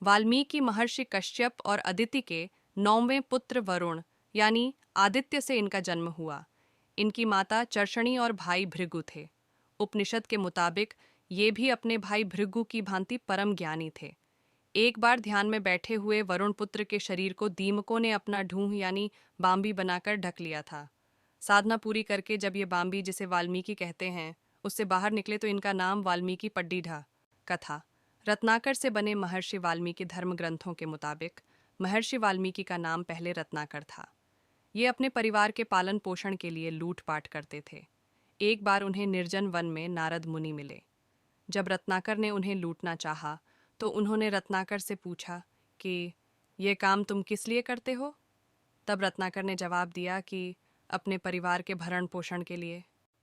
वाल्मीकि महर्षि कश्यप और अदिति के 9वें पुत्र वरुण यानी आदित्य से इनका जन्म हुआ। इनकी माता चर्षणी और भाई भृगु थे। उपनिषद के मुताबिक ये भी अपने भाई भृगु की भांति परम ज्ञानी थे। एक बार ध्यान में बैठे हुए वरुण पुत्र के शरीर को दीमकों ने अपना ढूंढ यानी बाम्बी बनाकर ढक लिया था। साधना पूरी करके जब ये बाम्बी, जिसे वाल्मीकि कहते हैं, उससे बाहर निकले तो इनका नाम वाल्मीकि पड्डीढा कथा। रत्नाकर से बने महर्षि वाल्मीकि धर्म ग्रंथों के मुताबिक महर्षि वाल्मीकि का नाम पहले रत्नाकर था। ये अपने परिवार के पालन पोषण के लिए लूटपाट करते थे। एक बार उन्हें निर्जन वन में नारद मुनि मिले। जब रत्नाकर ने उन्हें लूटना चाहा तो उन्होंने रत्नाकर से पूछा कि ये काम तुम किस लिए करते हो। तब रत्नाकर ने जवाब दिया कि अपने परिवार के भरण पोषण के लिए।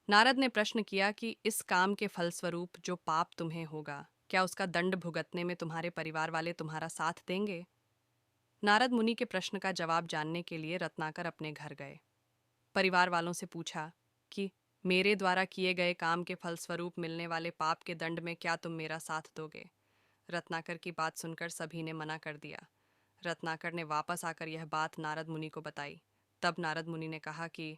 नारद ने प्रश्न किया कि इस काम के फलस्वरूप जो पाप तुम्हें होगा, क्या उसका दंड भुगतने में तुम्हारे परिवार वाले तुम्हारा साथ देंगे। नारद मुनि के प्रश्न का जवाब जानने के लिए रत्नाकर अपने घर गए। परिवार वालों से पूछा कि मेरे द्वारा किए गए काम के फलस्वरूप मिलने वाले पाप के दंड में क्या तुम मेरा साथ दोगे। रत्नाकर की बात सुनकर सभी ने मना कर दिया। रत्नाकर ने वापस आकर यह बात नारद मुनि को बताई। तब नारद मुनि ने कहा कि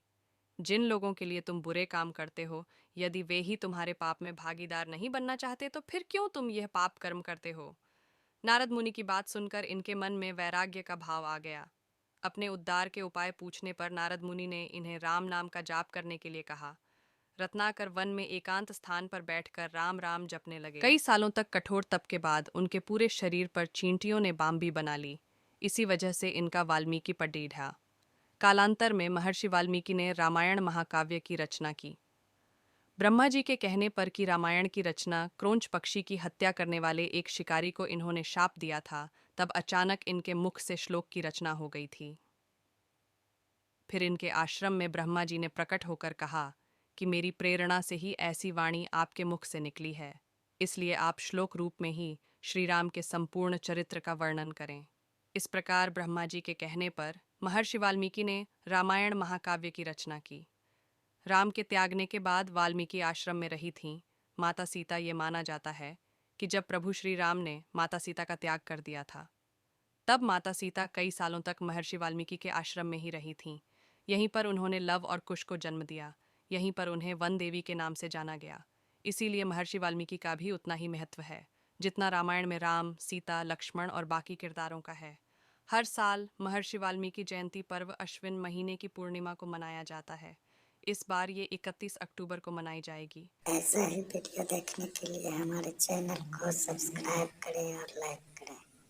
जिन लोगों के लिए तुम बुरे काम करते हो, यदि वे ही तुम्हारे पाप में भागीदार नहीं बनना चाहते तो फिर क्यों तुम यह पाप कर्म करते हो। नारद मुनि की बात सुनकर इनके मन में वैराग्य का भाव आ गया। अपने उद्धार के उपाय पूछने पर नारद मुनि ने इन्हें राम नाम का जाप करने के लिए कहा। रत्नाकर वन में एकांत स्थान पर बैठकर राम राम जपने लगे। कई सालों तक कठोर तप के बाद उनके पूरे शरीर पर चींटियों ने बाम्बी बना ली। इसी वजह से इनका वाल्मीकि पड्डीढा। कालांतर में महर्षि वाल्मीकि ने रामायण महाकाव्य की रचना की। ब्रह्मा जी के कहने पर कि रामायण की रचना क्रोंच पक्षी की हत्या करने वाले एक शिकारी को इन्होंने शाप दिया था, तब अचानक इनके मुख से श्लोक की रचना हो गई थी। फिर इनके आश्रम में ब्रह्मा जी ने प्रकट होकर कहा कि मेरी प्रेरणा से ही ऐसी वाणी आपके मुख से निकली है, इसलिए आप श्लोक रूप में ही श्री राम के संपूर्ण चरित्र का वर्णन करें। इस प्रकार ब्रह्मा जी के कहने पर महर्षि वाल्मीकि ने रामायण महाकाव्य की रचना की। राम के त्यागने के बाद वाल्मीकि आश्रम में रही थीं माता सीता। ये माना जाता है कि जब प्रभु श्री राम ने माता सीता का त्याग कर दिया था, तब माता सीता कई सालों तक महर्षि वाल्मीकि के आश्रम में ही रही थीं। यहीं पर उन्होंने लव और कुश को जन्म दिया। यहीं पर उन्हें वन देवी के नाम से जाना गया। इसीलिए महर्षि वाल्मीकि का भी उतना ही महत्व है जितना रामायण में राम, सीता, लक्ष्मण और बाकी किरदारों का है। हर साल महर्षि वाल्मीकि जयंती पर्व अश्विन महीने की पूर्णिमा को मनाया जाता है। इस बार ये 31 अक्टूबर को मनाई जाएगी। ऐसा ही वीडियो देखने के लिए हमारे चैनल को सब्सक्राइब करें और लाइक